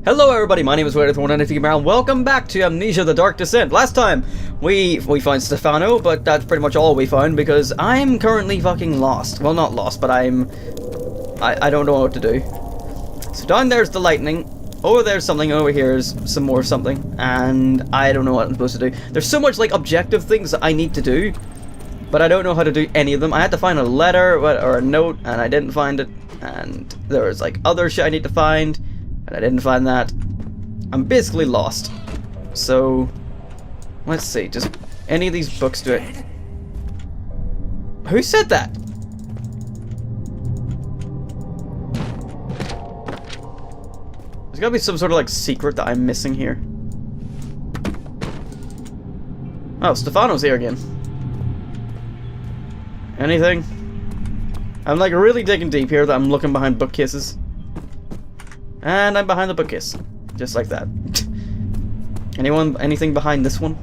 Hello everybody, my name is rightful, and welcome back to Amnesia: The Dark Descent. Last time, we found Stefano, but that's pretty much all we found, because I'm currently fucking lost. Well, not lost, but I don't know what to do. So down there's the lightning, over there's something, over here is some more something, and I don't know what I'm supposed to do. There's so much, like, objective things that I need to do, but I don't know how to do any of them. I had to find a letter, or a note, and I didn't find it, and there was, like, other shit I need to find, and I didn't find that. I'm basically lost. So, let's see. Does any of these books do it? Who said that? There's gotta be some sort of like secret that I'm missing here. Oh, Stefano's here again. Anything? I'm like really digging deep here that I'm looking behind bookcases. And I'm behind the bookcase. Just like that. Anything behind this one?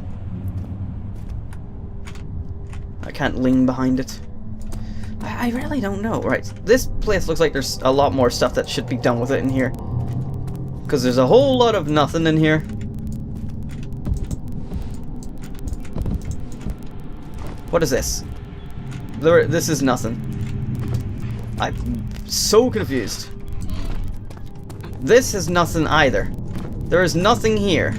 I can't lean behind it. I really don't know. Right, this place looks like there's a lot more stuff that should be done with it in here. Because there's a whole lot of nothing in here. What is this? This is nothing. I'm so confused. This is nothing either. There is nothing here.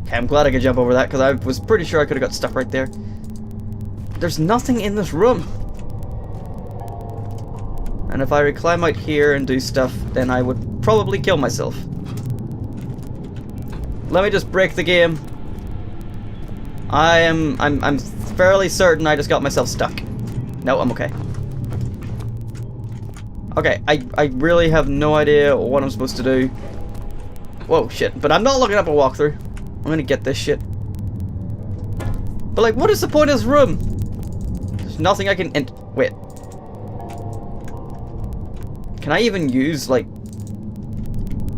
Okay, I'm glad I could jump over that because I was pretty sure I could have got stuck right there. There's nothing in this room. And if I climb out here and do stuff, then I would probably kill myself. Let me just break the game. I'm fairly certain I just got myself stuck. No, I'm okay. Okay, I really have no idea what I'm supposed to do. Whoa, shit. But I'm not looking up a walkthrough. I'm gonna get this shit. But like, what is the point of this room? There's nothing I can wait. Can I even use, like,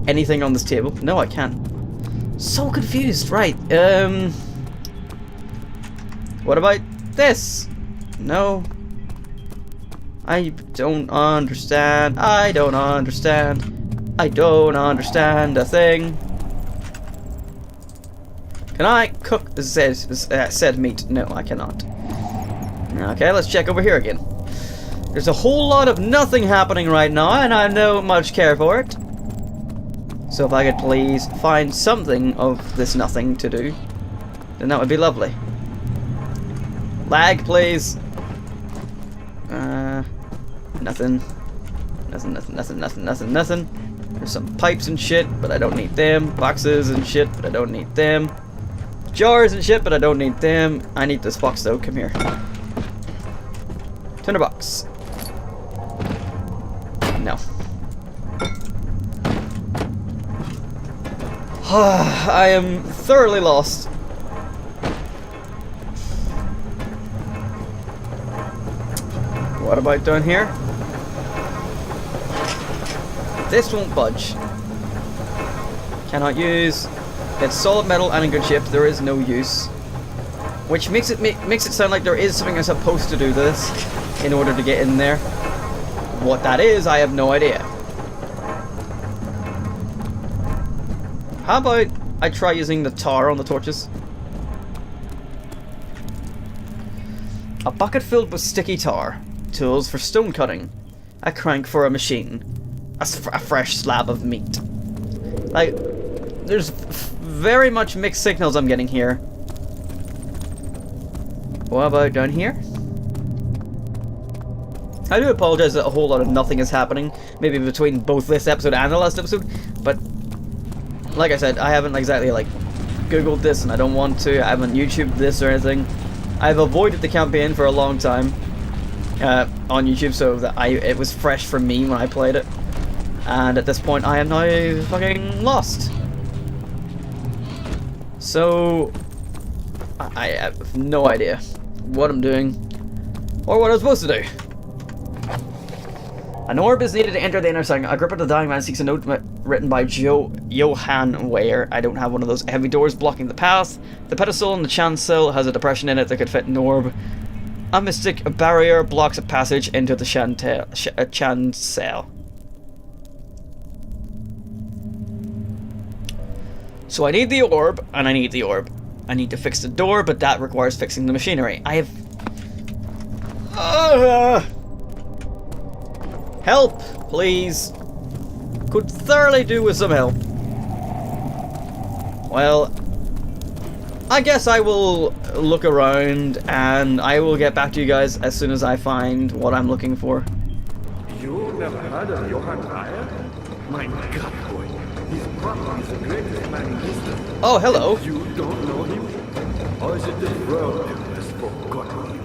anything on this table? No, I can't. So confused, right. What about this? No. I don't understand. I don't understand. I don't understand a thing. Can I cook said meat? No, I cannot. Okay, let's check over here again. There's a whole lot of nothing happening right now, and I don't much care for it. So if I could please find something of this nothing to do, then that would be lovely. Lag, please. Nothing. Nothing. There's some pipes and shit, but I don't need them. Boxes and shit, but I don't need them. Jars and shit, but I don't need them. I need this box though. Come here. Tinderbox. No. I am thoroughly lost. What about down here? This won't budge. Cannot use. It's solid metal and in good shape. There is no use. Which makes it sound like there is something I'm supposed to do this in order to get in there. What that is, I have no idea. How about I try using the tar on the torches? A bucket filled with sticky tar. Tools for stone cutting. A crank for a machine. A fresh slab of meat. Like, there's very much mixed signals I'm getting here. What about down here? I do apologize that a whole lot of nothing is happening, maybe between both this episode and the last episode, but like I said, I haven't exactly like Googled this and I don't want to. I haven't YouTubed this or anything. I've avoided the campaign for a long time on YouTube, so that it was fresh for me when I played it. And at this point, I am now fucking lost. So I have no idea what I'm doing or what I'm supposed to do. An orb is needed to enter the inner sanctum. Agrippa the dying man seeks a note written by Johann Weyer. I don't have one of those heavy doors blocking the path. The pedestal in the chancel has a depression in it that could fit an orb. A mystic barrier blocks a passage into the chancel. So I need the orb, and I need the orb. I need to fix the door, but that requires fixing the machinery. I have... help, please. Could thoroughly do with some help. Well, I guess I will look around and I will get back to you guys as soon as I find what I'm looking for. You never heard of Johann Meyer? My God, boy. He's probably the greatest man in history. Oh, hello. You don't know him? Or is it the world that has forgotten him?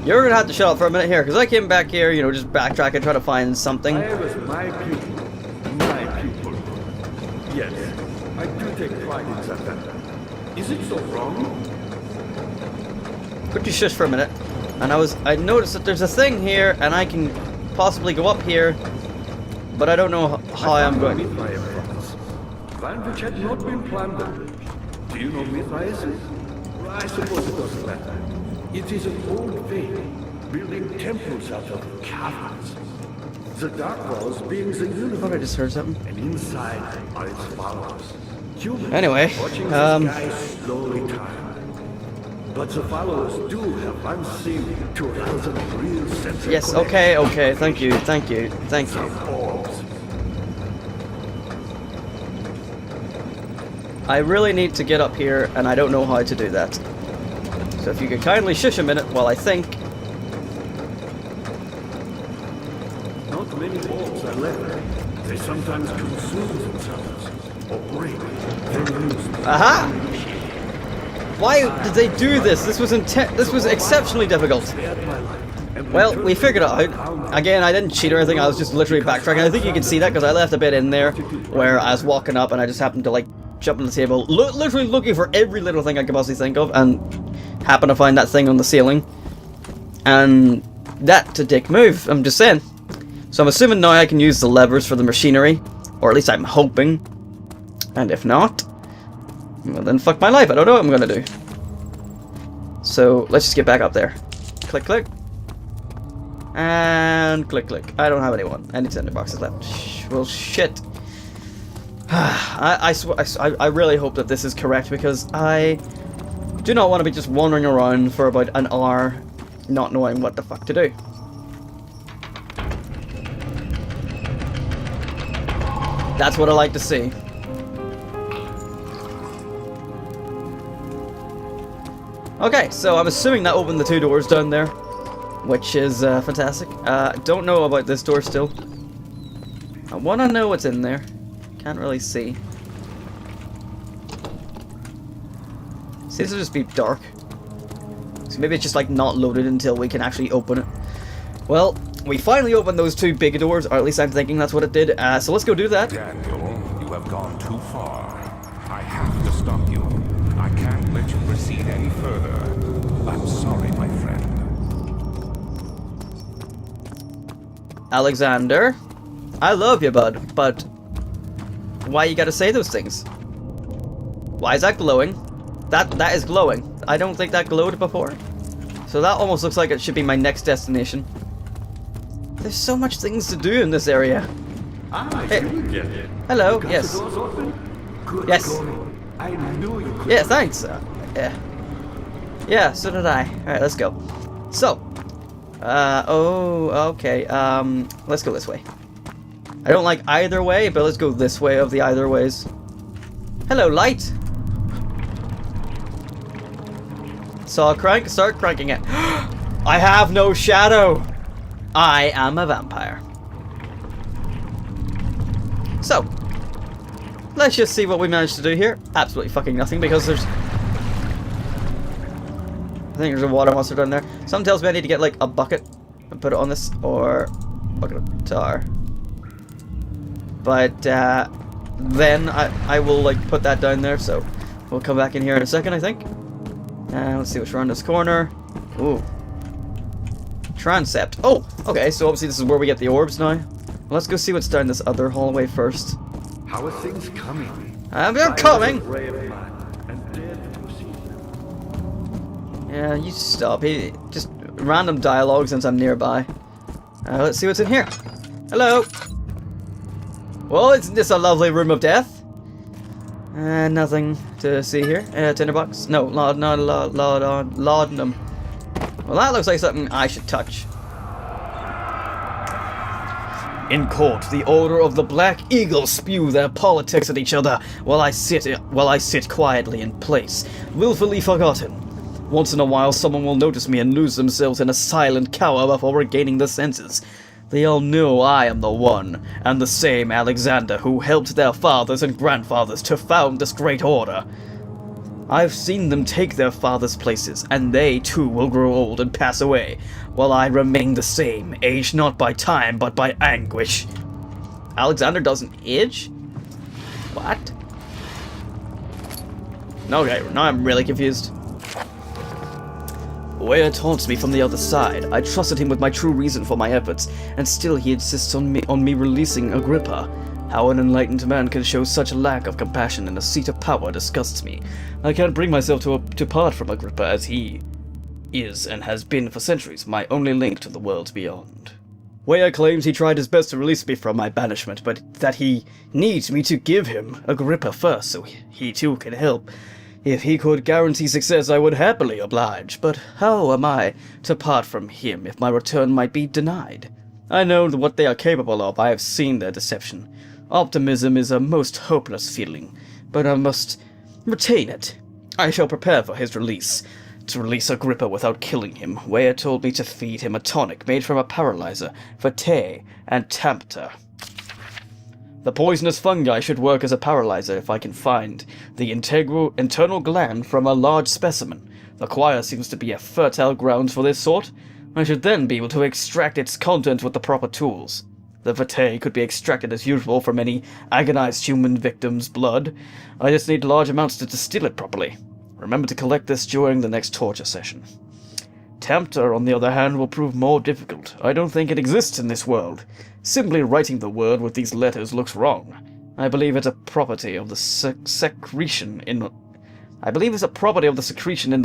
You're gonna have to shut up for a minute here, because I came back here, you know, just backtrack and try to find something. I was my pupil. My pupil. Yes, I do take pride in that. Is it so wrong? Could you shush for a minute? And I noticed that there's a thing here, and I can possibly go up here, but I don't know how I'm going. One which had not been plundered. Do you know Mithraeus? I suppose it doesn't matter. It is an old faith, building temples out of caverns. The dark walls being the universe. I thought I just heard something. And inside are its followers. Humans anyway, watching the sky slowly turn. But the followers do have unseen to arouse a real sense of yes, okay, thank you. orbs. I really need to get up here, and I don't know how to do that. So if you could kindly shush a minute while I think. Not many orbs are left. They sometimes consume themselves, or break, then lose. Aha! Why did they do this? This was exceptionally difficult. Well, we figured it out. Again, I didn't cheat or anything, I was just literally backtracking. I think you can see that because I left a bit in there where I was walking up and I just happened to like jump on the table, literally looking for every little thing I could possibly think of, and happened to find that thing on the ceiling. And that's a dick move, I'm just saying. So I'm assuming now I can use the levers for the machinery, or at least I'm hoping. And if not, well then fuck my life, I don't know what I'm gonna do. So let's just get back up there. Click, click. And click, click. I don't have any tinder boxes left. Well, shit. I really hope that this is correct, because I do not want to be just wandering around for about an hour not knowing what the fuck to do. That's what I like to see. Okay, so I'm assuming that opened the two doors down there, which is fantastic. Don't know about this door still. I want to know what's in there. Can't really see. Seems to just be dark. So maybe it's just like not loaded until we can actually open it. Well, we finally opened those two big doors, or at least I'm thinking that's what it did. So let's go do that. Daniel, you have gone too far. I have to stop you. I can't let you proceed any further. I'm sorry, my friend. Alexander, I love you, bud, but why you gotta say those things? Why is that glowing? That is glowing. I don't think that glowed before. So that almost looks like it should be my next destination. There's so much things to do in this area. Hey. Hello, yes. Yes. I knew you could. Yeah, thanks. Yeah. Yeah, so did I. Alright, let's go. So. Oh, okay. Let's go this way. I don't like either way, but let's go this way of the either ways. Hello, light. So I'll start cranking it. I have no shadow. I am a vampire. So, let's just see what we managed to do here. Absolutely fucking nothing, because there's... I think there's a water monster down there. Something tells me I need to get like a bucket and put it on this, or bucket of tar. But then I will like put that down there, so we'll come back in here in a second, I think. Let's see what's around this corner. Ooh. Transept. Oh, okay, so obviously this is where we get the orbs now. Let's go see what's down this other hallway first. How are things coming? They're coming! Brave man. Yeah, you stop. Just random dialogue since I'm nearby. Let's see what's in here. Hello. Well, isn't this a lovely room of death? Nothing to see here. Tinderbox? No, laudanum. Well, that looks like something I should touch. In court, the Order of the Black Eagle spew their politics at each other while I sit quietly in place, willfully forgotten. Once in a while, someone will notice me and lose themselves in a silent cower before regaining their senses. They all know I am the one, and the same Alexander who helped their fathers and grandfathers to found this great order. I've seen them take their fathers' places, and they too will grow old and pass away, while I remain the same, aged not by time, but by anguish. Alexander doesn't age? What? Okay, now I'm really confused. Weir taunts me from the other side. I trusted him with my true reason for my efforts, and still he insists on me releasing Agrippa. How an enlightened man can show such a lack of compassion in a seat of power disgusts me. I can't bring myself to part from Agrippa, as he is and has been for centuries my only link to the world beyond. Weir claims he tried his best to release me from my banishment, but that he needs me to give him Agrippa first, so he too can help. If he could guarantee success, I would happily oblige, but how am I to part from him if my return might be denied? I know what they are capable of. I have seen their deception. Optimism is a most hopeless feeling, but I must retain it. I shall prepare for his release. To release Agrippa without killing him, Weir told me to feed him a tonic made from a paralyzer, vitae, and tempter. The poisonous fungi should work as a paralyzer if I can find the internal gland from a large specimen. The choir seems to be a fertile ground for this sort. I should then be able to extract its content with the proper tools. The vitae could be extracted as usual from any agonized human victim's blood. I just need large amounts to distill it properly. Remember to collect this during the next torture session. Tempter, on the other hand, will prove more difficult. I don't think it exists in this world. Simply writing the word with these letters looks wrong. I believe it's a property of the secretion in the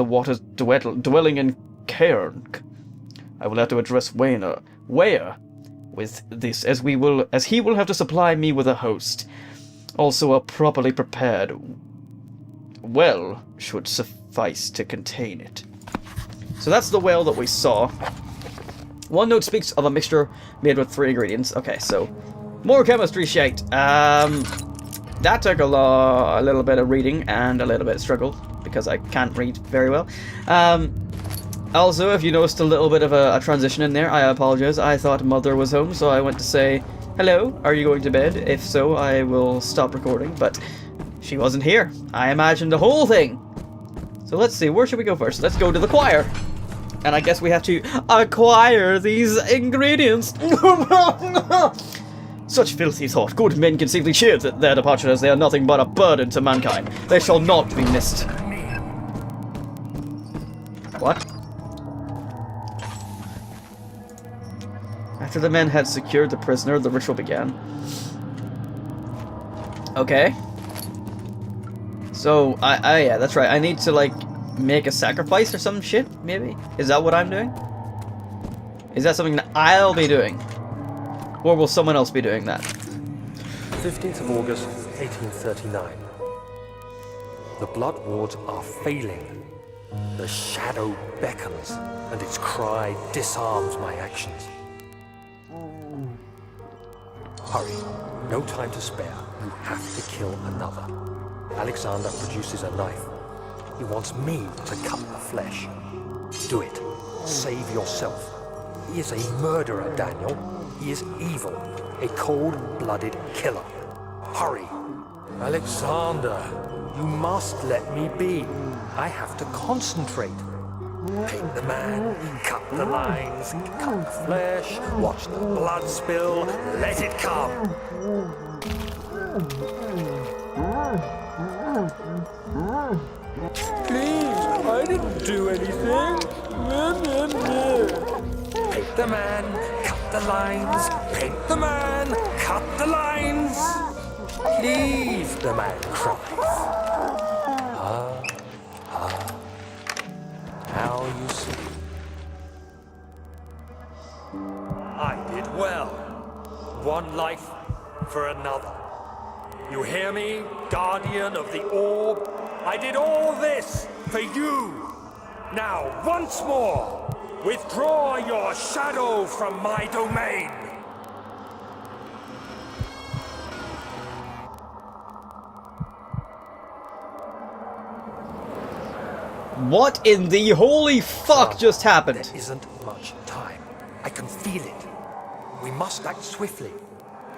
waters dwelling in Cairn. I will have to address Weir with this, as he will have to supply me with a host. Also, a properly prepared well should suffice to contain it. So that's the well that we saw. One note speaks of a mixture made with 3 ingredients. Okay, so more chemistry shite. That took a little bit of reading and a little bit of struggle because I can't read very well. Also, if you noticed a little bit of a transition in there, I apologize. I thought Mother was home, so I went to say, hello, are you going to bed? If so, I will stop recording, but she wasn't here. I imagined the whole thing. So let's see, where should we go first? Let's go to the choir. And I guess we have to acquire these ingredients. Such filthy thought. Good men can safely cheer at their departure, as they are nothing but a burden to mankind. They shall not be missed. What? After the men had secured the prisoner, the ritual began. Okay. So, yeah, that's right. I need to, like, make a sacrifice or some shit, maybe? Is that what I'm doing? Is that something that I'll be doing? Or will someone else be doing that? 15th of August, 1839. The blood wards are failing. The shadow beckons, and its cry disarms my actions. Hurry. No time to spare. You have to kill another. Alexander produces a knife. He wants me to cut the flesh. Do it. Save yourself. He is a murderer, Daniel. He is evil. A cold-blooded killer. Hurry. Alexander, you must let me be. I have to concentrate. Paint the man, cut the lines, cut the flesh, watch the blood spill, let it come. Please, I didn't do anything. Paint the man, cut the lines, paint the man, cut the lines. Please, the man cries. How I did well. One life for another. You hear me, guardian of the orb? I did all this for you. Now, once more, withdraw your shadow from my domain. What in the holy fuck just happened? There isn't much time. I can feel it. We must act swiftly.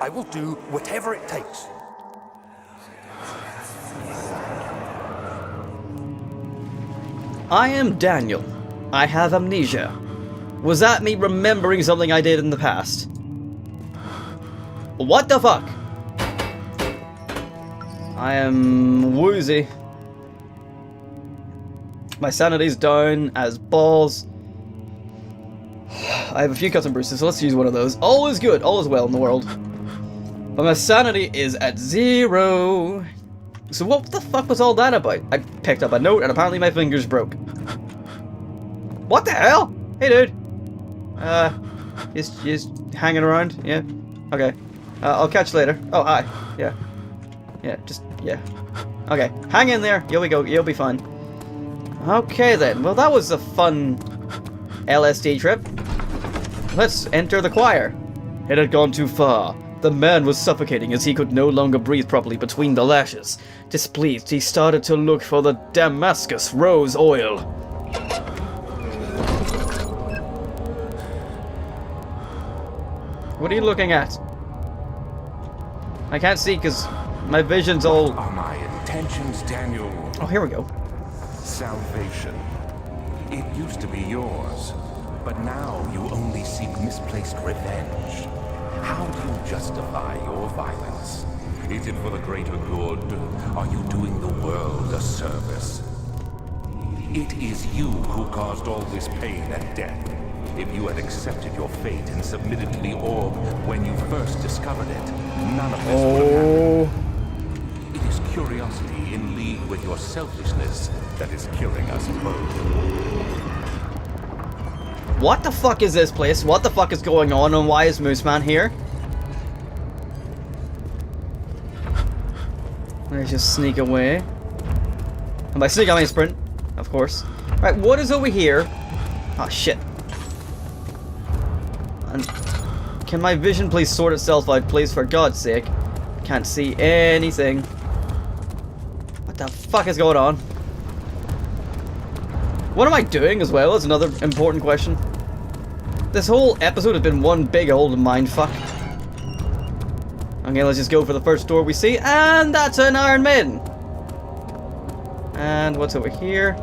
I will do whatever it takes. I am Daniel. I have amnesia. Was that me remembering something I did in the past? What the fuck? I am woozy. My sanity's down as balls. I have a few cuts and bruises, so let's use one of those. All is good, all is well in the world. But my sanity is at 0. So what the fuck was all that about? I picked up a note and apparently my fingers broke. What the hell? Hey dude. Just hanging around? Yeah? Okay. I'll catch you later. Oh, hi. Yeah. Yeah. Okay. Hang in there. Here we go. You'll be fine. Okay then. Well, that was a fun LSD trip. Let's enter the choir. It had gone too far. The man was suffocating as he could no longer breathe properly between the lashes. Displeased, he started to look for the Damascus rose oil. What are you looking at? I can't see because my vision's all... Are my intentions, Daniel? Oh, here we go. Salvation. It used to be yours, but now you only seek misplaced revenge. How do you justify your violence? Is it for the greater good? Are you doing the world a service? It is you who caused all this pain and death. If you had accepted your fate and submitted to the orb when you first discovered it, none of this would have happened. It is curiosity in league with your selfishness that is killing us both. What the fuck is this place? What the fuck is going on and why is Mooseman here? Let's just sneak away. And by sneak I mean sprint, of course. Right, what is over here? Oh shit. And can my vision please sort itself out, please, for God's sake? Can't see anything. What the fuck is going on? What am I doing as well is another important question. This whole episode has been one big old mindfuck. Okay, let's just go for the first door we see, and that's an Iron Maiden. And what's over here?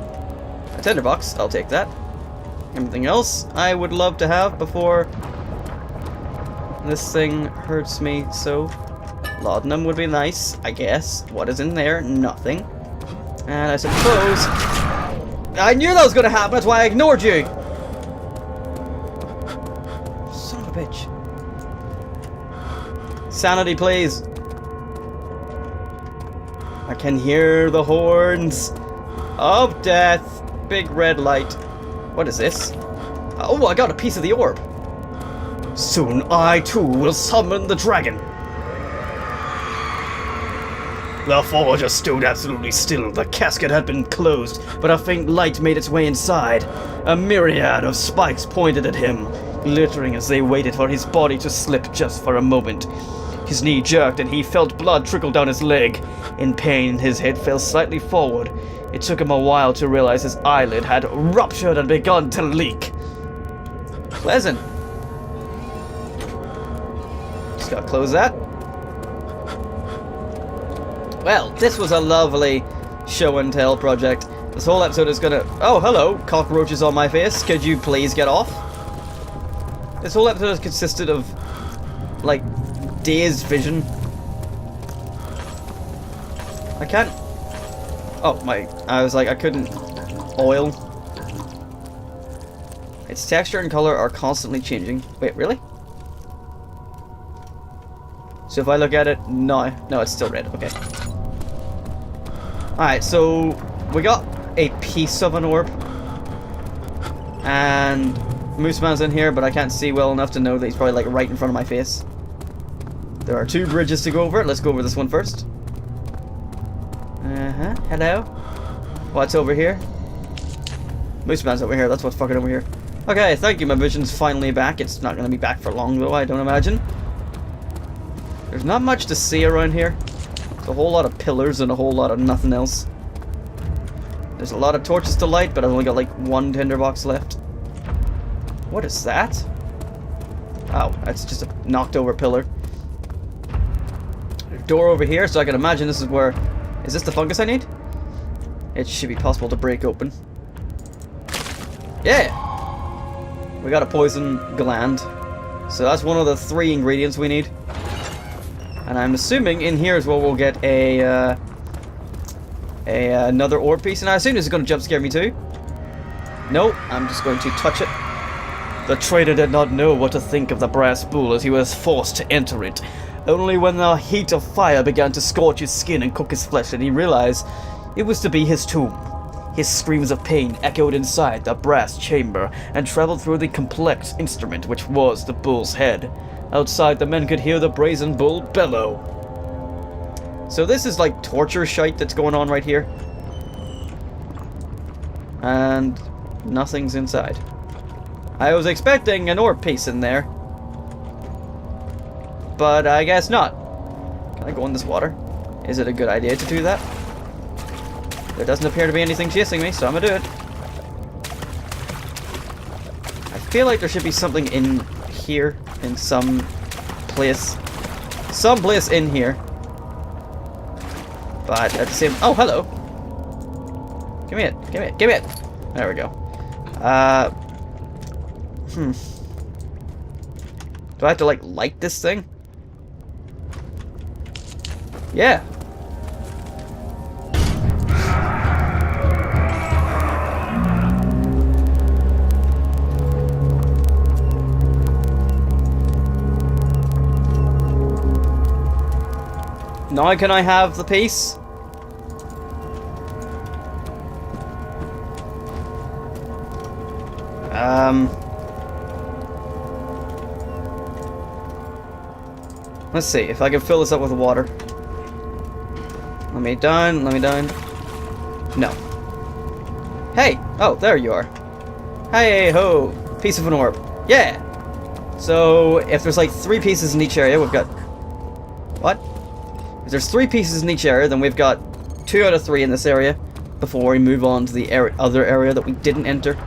A tinderbox, I'll take that. Anything else I would love to have before this thing hurts me so? Laudanum would be nice, I guess. What is in there? Nothing. And I suppose... I knew that was going to happen, that's why I ignored you! Son of a bitch. Sanity, please. I can hear the horns of death. Big red light. What is this? Oh, I got a piece of the orb. Soon I too will summon the dragon. The forger stood absolutely still. The casket had been closed, but a faint light made its way inside. A myriad of spikes pointed at him, glittering as they waited for his body to slip just for a moment. His knee jerked and he felt blood trickle down his leg. In pain, his head fell slightly forward. It took him a while to realize his eyelid had ruptured and begun to leak. Pleasant. Just gotta close that. Well, this was a lovely show and tell project. This whole episode is gonna... Oh, hello, cockroaches on my face. Could you please get off? This whole episode has consisted of, like, dazed vision. I can't... Oh, I was like, I couldn't... Oil. Its texture and color are constantly changing. Wait, really? So if I look at it... No, it's still red. Okay. Alright, so... We got a piece of an orb. And... Moose Man's in here, but I can't see well enough to know that he's probably like right in front of my face. There are 2 bridges to go over. Let's go over this one first. Hello? What's over here? Moose Man's over here. That's what's fucking over here. Okay, thank you. My vision's finally back. It's not going to be back for long, though, I don't imagine. There's not much to see around here. There's a whole lot of pillars and a whole lot of nothing else. There's a lot of torches to light, but I've only got like 1 tinderbox left. What is that? Oh, that's just a knocked over pillar. There's a door over here, so I can imagine this is where... Is this the fungus I need? It should be possible to break open. Yeah! We got a poison gland. So that's one of the 3 ingredients we need. And I'm assuming in here is where we'll get another orb piece. And I assume this is going to jump scare me too. No, I'm just going to touch it. The traitor did not know what to think of the brass bull as he was forced to enter it. Only when the heat of fire began to scorch his skin and cook his flesh did he realize it was to be his tomb. His screams of pain echoed inside the brass chamber and traveled through the complex instrument which was the bull's head. Outside, the men could hear the brazen bull bellow. So this is like torture shite that's going on right here. And nothing's inside. I was expecting an orb piece in there. But I guess not. Can I go in this water? Is it a good idea to do that? There doesn't appear to be anything chasing me, so I'm gonna do it. I feel like there should be something in here, in some place. Someplace in here. But at the same... Oh, hello! Give me it, give me it, give me it! There we go. Do I have to, like, light this thing? Yeah. Now can I have the piece? Let's see if I can fill this up with water. Let me down, let me down. No. Hey! Oh, there you are. Hey ho! Piece of an orb. Yeah! So, if there's like 3 pieces in each area, we've got... What? If there's 3 pieces in each area, then we've got 2 out of 3 in this area before we move on to the other area that we didn't enter.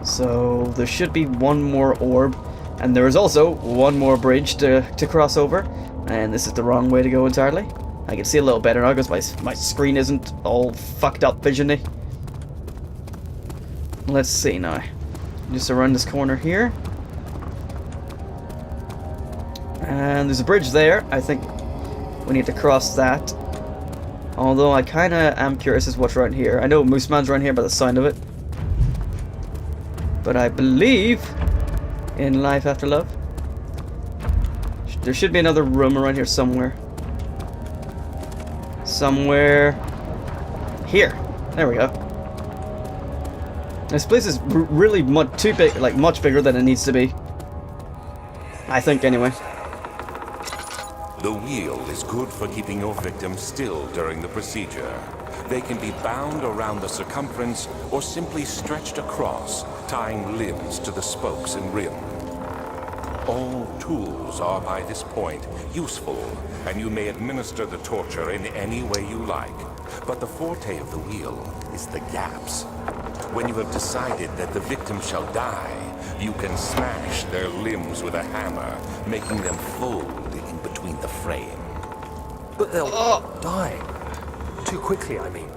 So there should be 1 more orb, and there is also 1 more bridge to cross over, and this is the wrong way to go entirely. I can see a little better now because my screen isn't all fucked up vision-y. Let's see now. Just around this corner here. And there's a bridge there. I think we need to cross that. Although I kind of am curious as to what's around here. I know Moose Man's around here by the sound of it. But I believe in Life After Love. There should be another room around here somewhere. Somewhere here. There we go. This place is really much too big, like much bigger than it needs to be. I think anyway. The wheel is good for keeping your victim still during the procedure. They can be bound around the circumference or simply stretched across, tying limbs to the spokes and rim. All tools are by this point useful, and you may administer the torture in any way you like. But the forte of the wheel is the gaps. When you have decided that the victim shall die, you can smash their limbs with a hammer, making them fold in between the frame. But they'll die. Too quickly, I mean.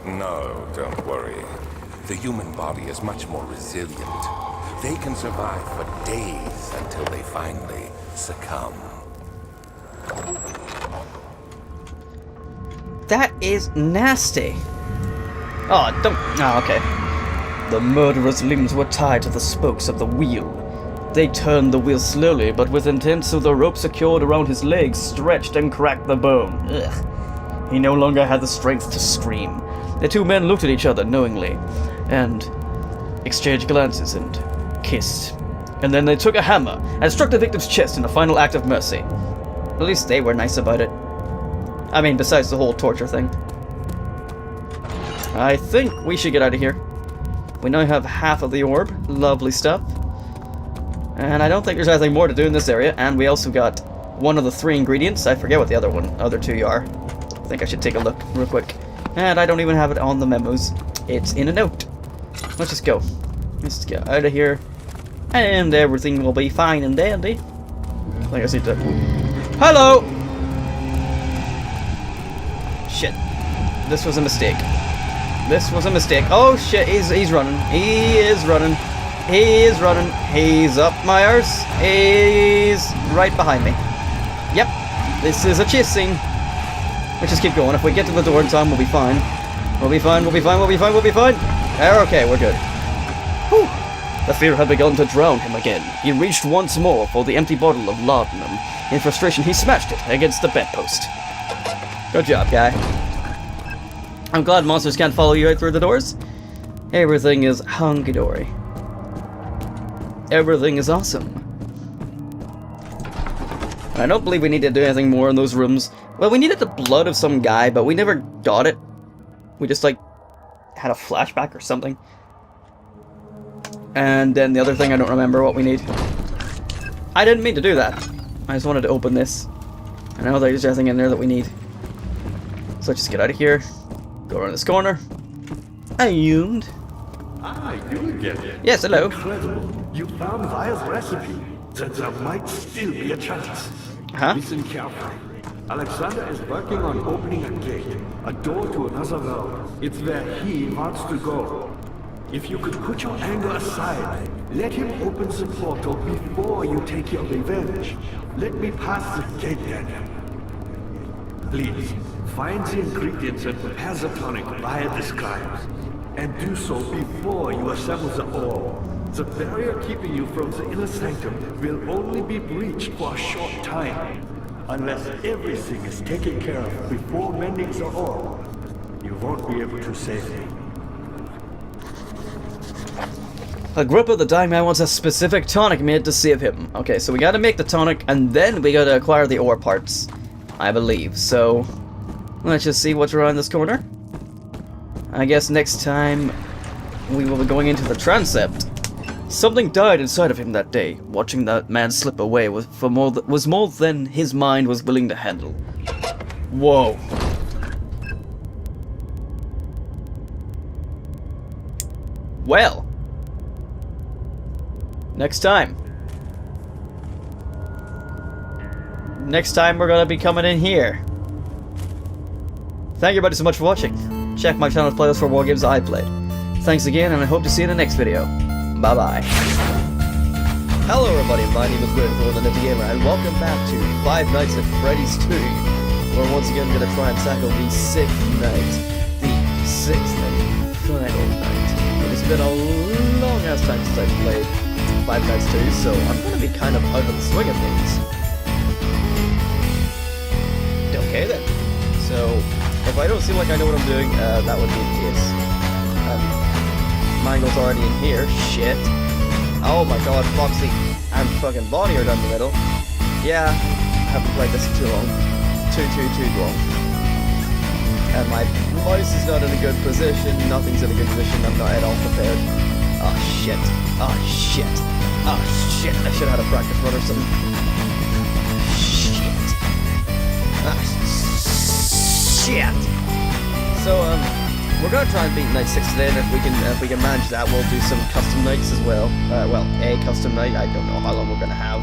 No, don't worry. The human body is much more resilient. They can survive for days until they finally succumb. That is nasty. Oh, don't... Oh, okay. The murderer's limbs were tied to the spokes of the wheel. They turned the wheel slowly, but with intent, so the rope secured around his legs stretched and cracked the bone. Ugh. He no longer had the strength to scream. The 2 men looked at each other knowingly, and exchanged glances and kissed. And then they took a hammer and struck the victim's chest in a final act of mercy. At least they were nice about it. I mean, besides the whole torture thing. I think we should get out of here. We now have half of the orb. Lovely stuff. And I don't think there's anything more to do in this area. And we also got one of the 3 ingredients. I forget what the other 2 are. I think I should take a look real quick. And I don't even have it on the memos. It's in a note. Let's just go. Let's get out of here. And everything will be fine and dandy. I think I see to... Hello! Shit. This was a mistake. This was a mistake. Oh shit, he's running. He is running. He is running. He's up my arse. He's right behind me. Yep. This is a chase scene. Let's just keep going. If we get to the door in time, we'll be fine. We'll be fine, we'll be fine, we'll be fine, we'll be fine. Okay, we're good. Whew. The fear had begun to drown him again. He reached once more for the empty bottle of laudanum. In frustration, he smashed it against the bedpost. Good job, guy. I'm glad monsters can't follow you out through the doors. Everything is hunky-dory. Everything is awesome. And I don't believe we need to do anything more in those rooms. Well, we needed the blood of some guy, but we never got it. We just, like, had a flashback or something. And then the other thing, I don't remember what we need. I didn't mean to do that. I just wanted to open this. And I don't think there's anything in there that we need. So let's just get out of here. Go around this corner. And... Ah, you again. Yes, hello. Incredible. You found Vire's recipe. Then there might still be a chance. Huh? Listen carefully. Alexander is working on opening a gate, a door to another realm. It's where he wants to go. If you could put your anger aside, let him open the portal before you take your revenge. Let me pass the gate then. Please, find the ingredients and prepare the tonic Vire describes. And do so before you assemble the orb. The barrier keeping you from the inner sanctum will only be breached for a short time. Unless everything is taken care of before mending the orb, you won't be able to save me. Agrippa the dying man wants a specific tonic made to save him. Okay, so we gotta make the tonic, and then we gotta acquire the ore parts. I believe. So, let's just see what's around this corner. I guess next time we will be going into the transept. Something died inside of him that day. Watching that man slip away was more than his mind was willing to handle. Whoa. Well. Next time. Next time we're gonna be coming in here. Thank you everybody so much for watching. Check my channel's playlist for more games I played. Thanks again, and I hope to see you in the next video. Bye-bye. Hello everybody, my name is rightful, the Nifty Gamer, and welcome back to Five Nights at Freddy's 2. We're once again gonna try and tackle the 6th night. The 6th and final night. It has been a long ass time since I've played Five Nights 2, so I'm gonna be kind of out of the swing of things. Okay then. So, if I don't seem like I know what I'm doing, that would be the case. Mango's already in here. Shit. Oh my god, Foxy and fucking Bonnie are down the middle. Yeah, I haven't played this too long. Too long. And my mouse is not in a good position. Nothing's in a good position. I'm not at all prepared. Oh shit. Oh shit. Oh shit. I should have had a practice run or something. Shit. Ah, shit. So, we're gonna try and beat night 6 today, and if we can manage that, we'll do some custom nights as well. Well, a custom night. I don't know how long we're gonna have.